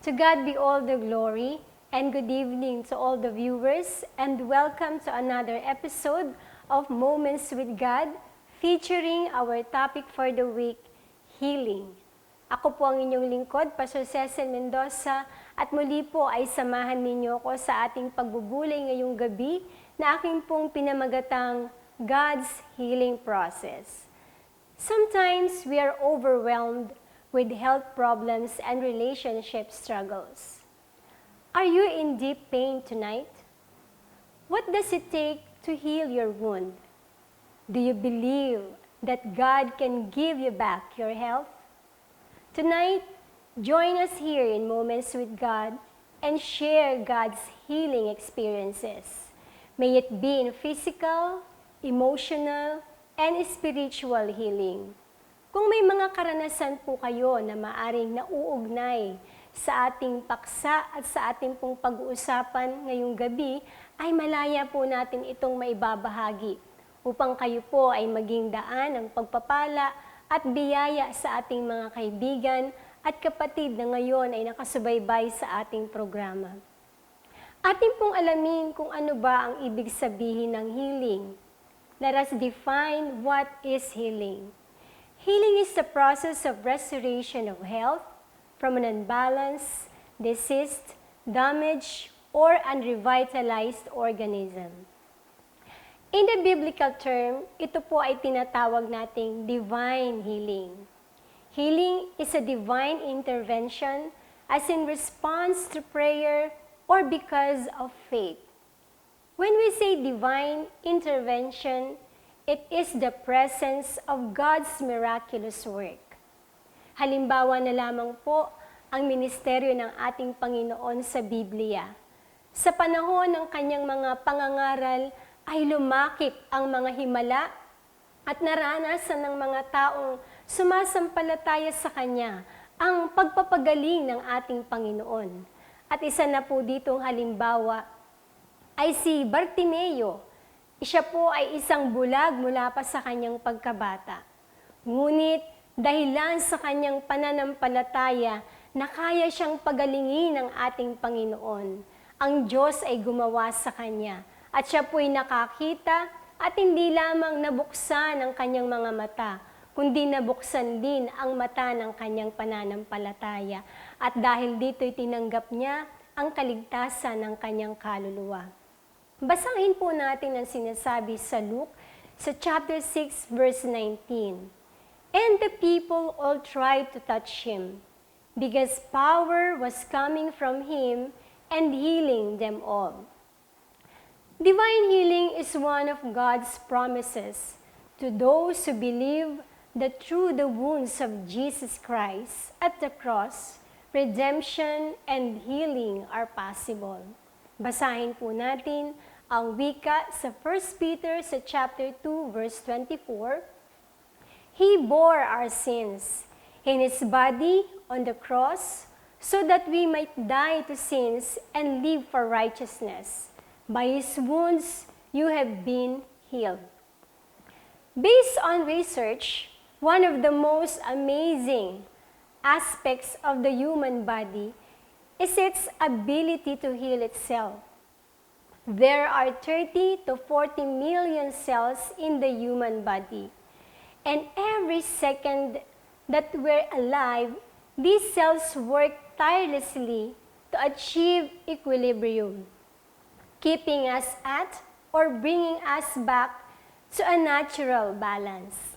To God be all the glory, and good evening to all the viewers, and welcome to another episode of Moments with God, featuring our topic for the week, healing. Ako po ang inyong lingkod, Pastor Cecil Mendoza, at muli po ay samahan ninyo ako sa ating pagbubulay ngayong gabi na aking pong pinamagatang God's Healing Process. Sometimes we are overwhelmed with health problems and relationship struggles. Are you in deep pain tonight? What does it take to heal your wound? Do you believe that God can give you back your health? Tonight, join us here in Moments with God and share God's healing experiences. May it be in physical, emotional, and spiritual healing. Kung may mga karanasan po kayo na maaring nauugnay sa ating paksa at sa ating pong pag-uusapan ngayong gabi, ay malaya po natin itong maibabahagi upang kayo po ay maging daan ng pagpapala at biyaya sa ating mga kaibigan at kapatid na ngayon ay nakasubaybay sa ating programa. Ating pong alamin kung ano ba ang ibig sabihin ng healing. Let us define what is healing. Healing is the process of restoration of health from an unbalanced, diseased, damaged, or unrevitalized organism. In the biblical term, ito po ay tinatawag nating divine healing. Healing is a divine intervention as in response to prayer or because of faith. When we say divine intervention, it is the presence of God's miraculous work. Halimbawa na lamang po ang ministeryo ng ating Panginoon sa Biblia. Sa panahon ng kanyang mga pangangaral ay lumakip ang mga himala at naranasan ng mga taong sumasampalataya sa kanya ang pagpapagaling ng ating Panginoon. At isa na po ditong halimbawa ay si Bartimeo. Siya po ay isang bulag mula pa sa kanyang pagkabata. Ngunit dahilan sa kanyang pananampalataya na kaya siyang pagalingin ng ating Panginoon, ang Diyos ay gumawa sa kanya at siya po'y nakakita at hindi lamang nabuksan ang kanyang mga mata, kundi nabuksan din ang mata ng kanyang pananampalataya. At dahil dito'y tinanggap niya ang kaligtasan ng kanyang kaluluwa. Basahin po natin ang sinasabi sa Luke, sa chapter 6, verse 19. And the people all tried to touch him, because power was coming from him and healing them all. Divine healing is one of God's promises to those who believe that through the wounds of Jesus Christ at the cross, redemption and healing are possible. Basahin po natin ang wika sa 1 Peter sa chapter 2 verse 24. He bore our sins in His body on the cross so that we might die to sins and live for righteousness. By His wounds you have been healed. Based on research, one of the most amazing aspects of the human body is its ability to heal itself. There are 30 to 40 million cells in the human body. And every second that we're alive, these cells work tirelessly to achieve equilibrium, keeping us at or bringing us back to a natural balance.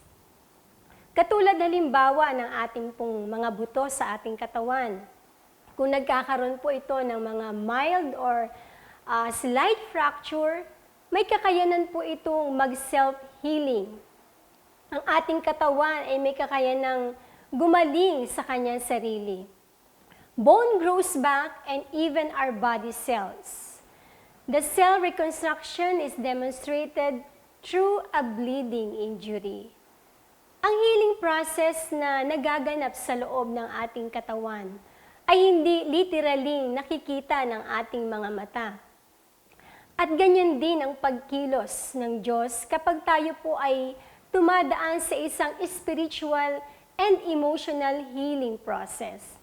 Katulad halimbawa ng ating pong mga buto sa ating katawan. Kung nagkakaroon po ito ng mga mild or slight fracture, may kakayanan po itong mag-self-healing. Ang ating katawan ay may kakayanang gumaling sa kanyang sarili. Bone grows back and even our body cells. The cell reconstruction is demonstrated through a bleeding injury. Ang healing process na nagaganap sa loob ng ating katawan ay hindi literaling nakikita ng ating mga mata. At ganyan din ang pagkilos ng Diyos kapag tayo po ay tumadaan sa isang spiritual and emotional healing process.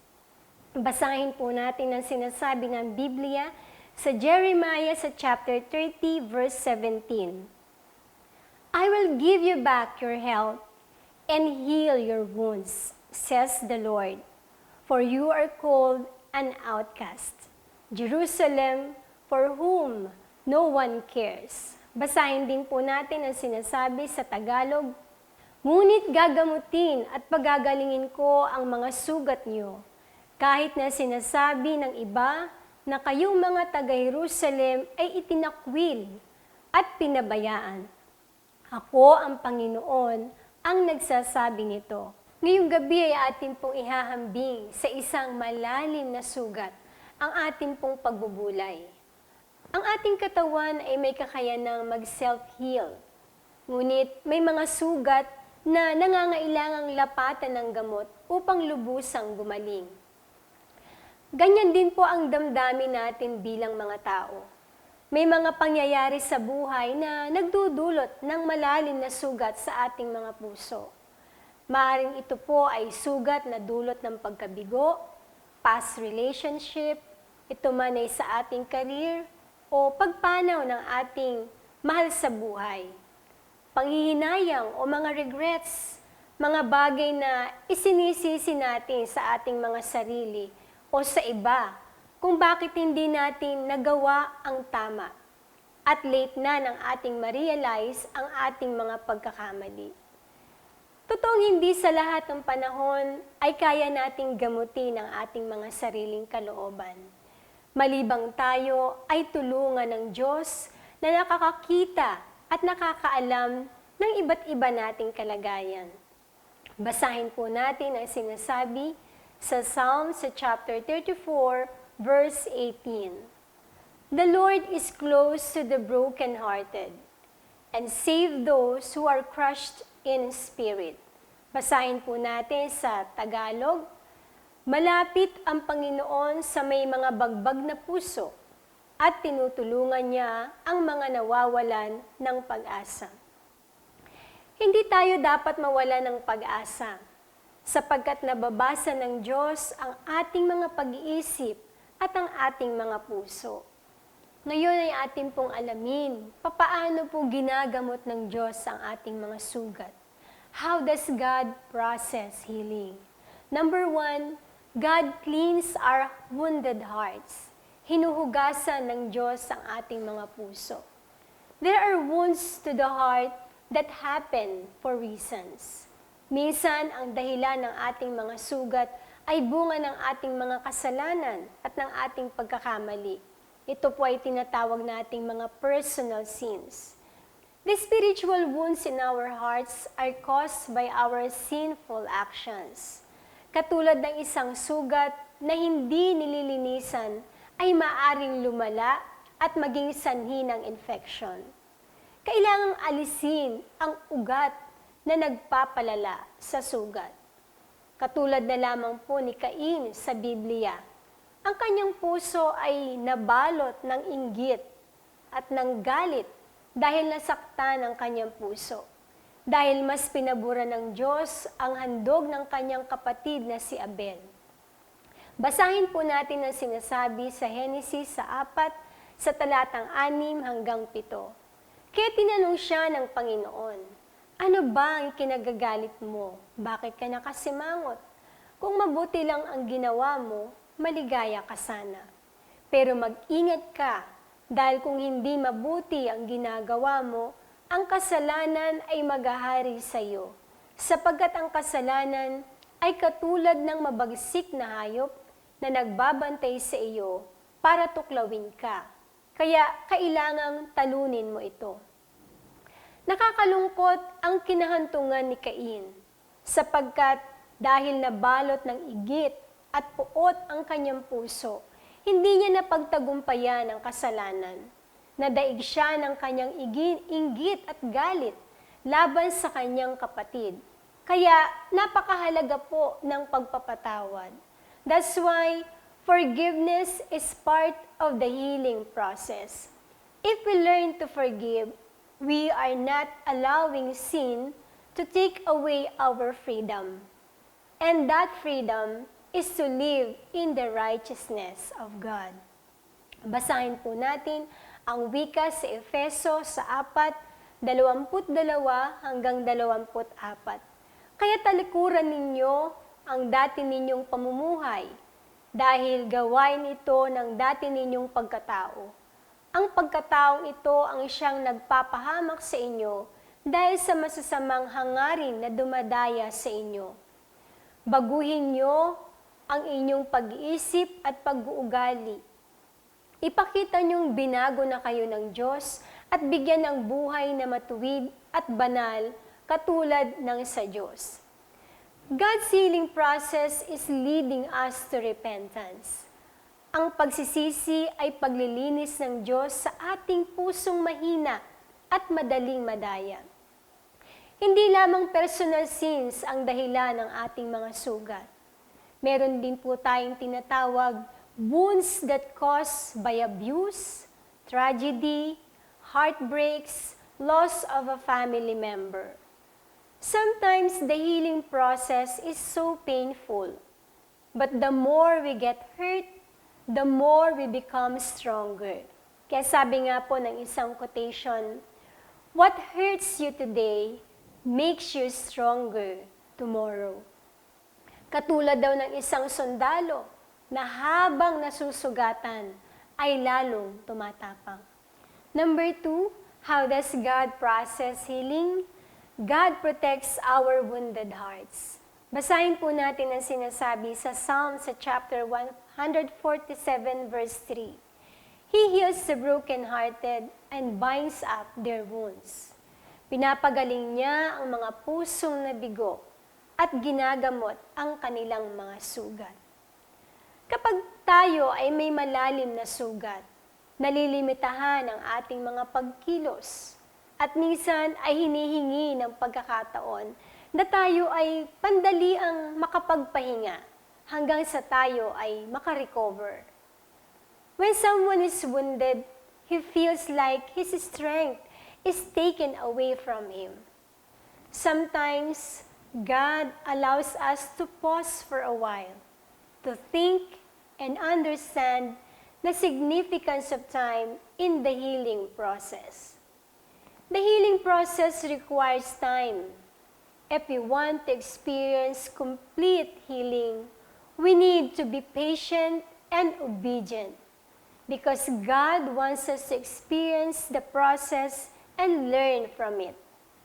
Basahin po natin ang sinasabi ng Biblia sa Jeremiah sa chapter 30 verse 17. I will give you back your health and heal your wounds, says the Lord, for you are called an outcast, Jerusalem, for whom no one cares. Basahin din po natin ang sinasabi sa Tagalog, ngunit gagamutin at pagagalingin ko ang mga sugat niyo, kahit na sinasabi ng iba na kayong mga taga-Jerusalem ay itinakwil at pinabayaan. Ako ang Panginoon ang nagsasabi nito. Ngayong gabi ay atin pong ihahambing sa isang malalim na sugat ang atin pong pagbubulay. Ang ating katawan ay may kakayanang mag-self-heal. Ngunit may mga sugat na nangangailangang lapatan ng gamot upang lubusang gumaling. Ganyan din po ang damdamin natin bilang mga tao. May mga pangyayari sa buhay na nagdudulot ng malalim na sugat sa ating mga puso. Maaaring ito po ay sugat na dulot ng pagkabigo, past relationship, ito man ay sa ating career, o pagpanaw ng ating mahal sa buhay. Panghihinayang o mga regrets, mga bagay na isinisisi natin sa ating mga sarili o sa iba kung bakit hindi natin nagawa ang tama at late na ng ating ma-realize ang ating mga pagkakamali. Totoong hindi sa lahat ng panahon ay kaya nating gamutin ang ating mga sariling kalooban. Malibang tayo ay tulungan ng Diyos na nakakakita at nakakaalam ng iba't iba nating kalagayan. Basahin po natin ang sinasabi sa Psalm sa chapter 34, verse 18. The Lord is close to the brokenhearted and save those who are crushed in spirit. Basahin po natin sa Tagalog. Malapit ang Panginoon sa may mga bagbag na puso at tinutulungan niya ang mga nawawalan ng pag-asa. Hindi tayo dapat mawala ng pag-asa sapagkat nababasa ng Diyos ang ating mga pag-iisip at ang ating mga puso. Ngayon ay atin pong alamin papaano po ginagamot ng Diyos ang ating mga sugat. How does God process healing? Number 1, God cleans our wounded hearts. Hinuhugasan ng Diyos ang ating mga puso. There are wounds to the heart that happen for reasons. Minsan, ang dahilan ng ating mga sugat ay bunga ng ating mga kasalanan at ng ating pagkakamali. Ito po ay tinatawag nating mga personal sins. The spiritual wounds in our hearts are caused by our sinful actions. Katulad ng isang sugat na hindi nililinisan ay maaring lumala at maging sanhi ng infection. Kailangang alisin ang ugat na nagpapalala sa sugat. Katulad na lamang po ni Cain sa Biblia, ang kanyang puso ay nabalot ng inggit at ng galit dahil nasaktan ang kanyang puso. Dahil mas pinabura ng Diyos ang handog ng kanyang kapatid na si Abel. Basahin po natin ang sinasabi sa Henesis sa 4, sa talatang 6 hanggang 7. Kaya tinanong siya ng Panginoon, ano ba ang kinagagalit mo? Bakit ka nakasimangot? Kung mabuti lang ang ginawa mo, maligaya ka sana. Pero mag-ingat ka, dahil kung hindi mabuti ang ginagawa mo, ang kasalanan ay maghahari sa iyo, sapagkat ang kasalanan ay katulad ng mabagsik na hayop na nagbabantay sa iyo para tuklawin ka. Kaya kailangang talunin mo ito. Nakakalungkot ang kinahantungan ni Cain, sapagkat dahil nabalot ng igit at puot ang kanyang puso, hindi niya napagtagumpayan ang kasalanan. Nadaig siya ng kanyang inggit at galit laban sa kanyang kapatid. Kaya napakahalaga po ng pagpapatawad. That's why forgiveness is part of the healing process. If we learn to forgive, we are not allowing sin to take away our freedom. And that freedom is to live in the righteousness of God. Basahin po natin ang wika sa Efeso sa 4:22 hanggang 24. Kaya talikuran ninyo ang dati ninyong pamumuhay, dahil gawain ito ng dati ninyong pagkatao. Ang pagkataong ito ang siyang nagpapahamak sa inyo dahil sa masasamang hangarin na dumadaya sa inyo. Baguhin niyo ang inyong pag-iisip at pag-uugali. Ipakita niyong binago na kayo ng Diyos at bigyan ng buhay na matuwid at banal katulad ng sa Diyos. God's healing process is leading us to repentance. Ang pagsisisi ay paglilinis ng Diyos sa ating pusong mahina at madaling madaya. Hindi lamang personal sins ang dahilan ng ating mga sugat. Meron din po tayong tinatawag wounds that caused by abuse, tragedy, heartbreaks, loss of a family member. Sometimes the healing process is so painful, but the more we get hurt, the more we become stronger. Kaya sabi nga po ng isang quotation, what hurts you today makes you stronger tomorrow. Katulad daw ng isang sundalo na habang nasusugatan ay lalong tumatapang. Number 2, how does God process healing? God protects our wounded hearts. Basahin po natin ang sinasabi sa Psalm sa chapter 147 verse 3. He heals the brokenhearted and binds up their wounds. Pinapagaling niya ang mga pusong nabigo at ginagamot ang kanilang mga sugat. Kapag tayo ay may malalim na sugat, nalilimitahan ang ating mga pagkilos at minsan ay hinihingi ng pagkakataon na tayo ay pandaliang makapagpahinga hanggang sa tayo ay makarecover. When someone is wounded, he feels like his strength is taken away from him. Sometimes, God allows us to pause for a while, to think and understand the significance of time in the healing process. The healing process requires time. If we want to experience complete healing, we need to be patient and obedient because God wants us to experience the process and learn from it.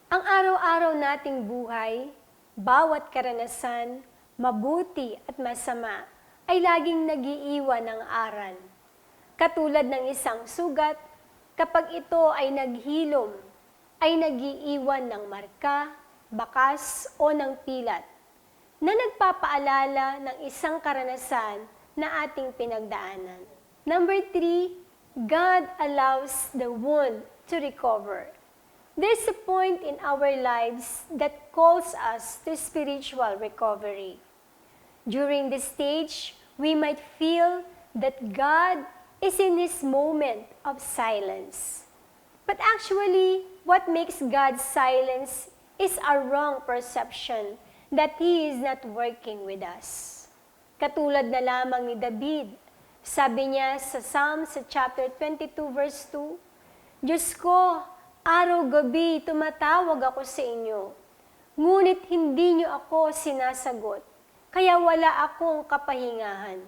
Ang araw-araw nating buhay, bawat karanasan, mabuti at masama, ay laging nag-iiwan ng aral. Katulad ng isang sugat, kapag ito ay naghilom, ay nag-iiwan ng marka, bakas o ng pilat na nagpapaalala ng isang karanasan na ating pinagdaanan. Number 3, God allows the wound to recover. There's a point in our lives that calls us to spiritual recovery. During this stage, we might feel that God is in His moment of silence. But actually, what makes God's silence is a wrong perception that He is not working with us. Katulad na lamang ni David, sabi niya sa Psalm sa chapter 22 verse 2, Diyos ko, araw-gabi tumatawag ako sa inyo, ngunit hindi niyo ako sinasagot, kaya wala akong kapahingahan.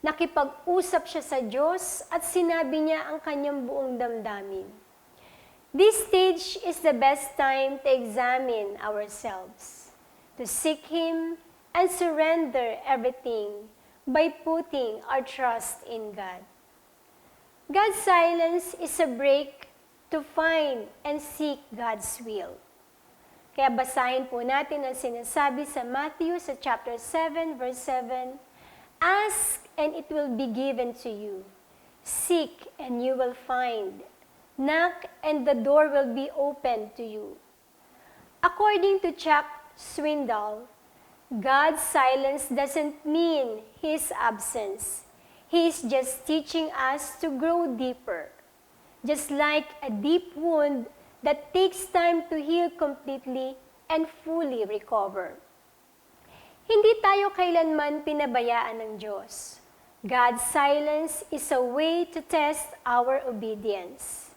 Nakipag-usap siya sa Diyos at sinabi niya ang kanyang buong damdamin. This stage is the best time to examine ourselves, to seek Him and surrender everything by putting our trust in God. God's silence is a break to find and seek God's will. Kaya basahin po natin ang sinasabi sa Matthew sa chapter 7 verse 7, Ask and it will be given to you. Seek and you will find. Knock and the door will be opened to you. According to Chuck Swindoll, God's silence doesn't mean His absence. He is just teaching us to grow deeper. Just like a deep wound that takes time to heal completely and fully recover. Hindi tayo kailanman pinabayaan ng Diyos. God's silence is a way to test our obedience.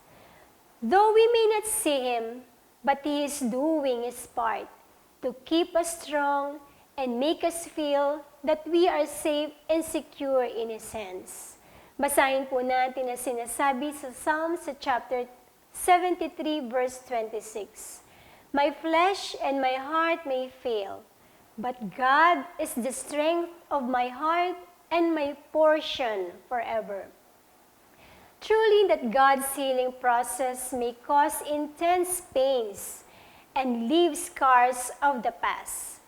Though we may not see Him, but He is doing His part to keep us strong and make us feel that we are safe and secure in His hands. Basahin po natin ang sinasabi sa Psalms sa chapter 73 verse 26. My flesh and my heart may fail, but God is the strength of my heart and my portion forever. Truly that God's healing process may cause intense pains and leave scars of the past.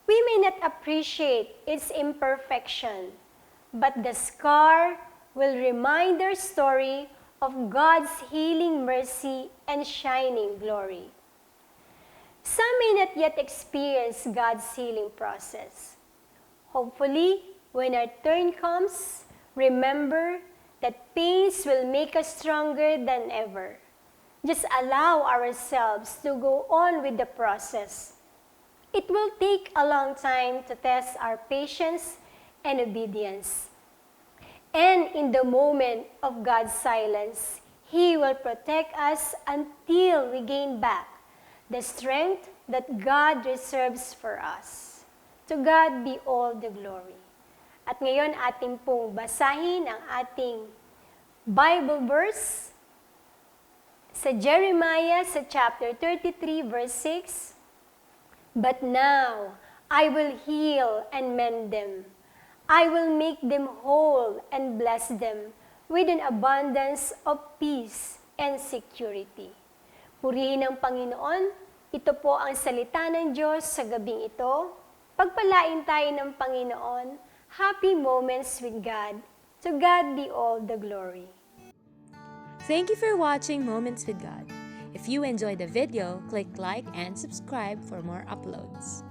We may not appreciate its imperfection, but the scar will remind our story of God's healing mercy and shining glory. Some may not yet experience God's healing process. Hopefully, when our turn comes, remember that pains will make us stronger than ever. Just allow ourselves to go on with the process. It will take a long time to test our patience and obedience. And in the moment of God's silence, He will protect us until we gain back the strength that God reserves for us. To God be all the glory. At ngayon, ating pong basahin ang ating Bible verse sa Jeremiah sa chapter 33 verse 6. But now I will heal and mend them. I will make them whole and bless them with an abundance of peace and security. Purihin ang Panginoon. Ito po ang salita ng Diyos sa gabing ito. Pagpalain tayo ng Panginoon. Happy moments with God. To God be all the glory. Thank you for watching Moments with God. If you enjoyed the video, click like and subscribe for more uploads.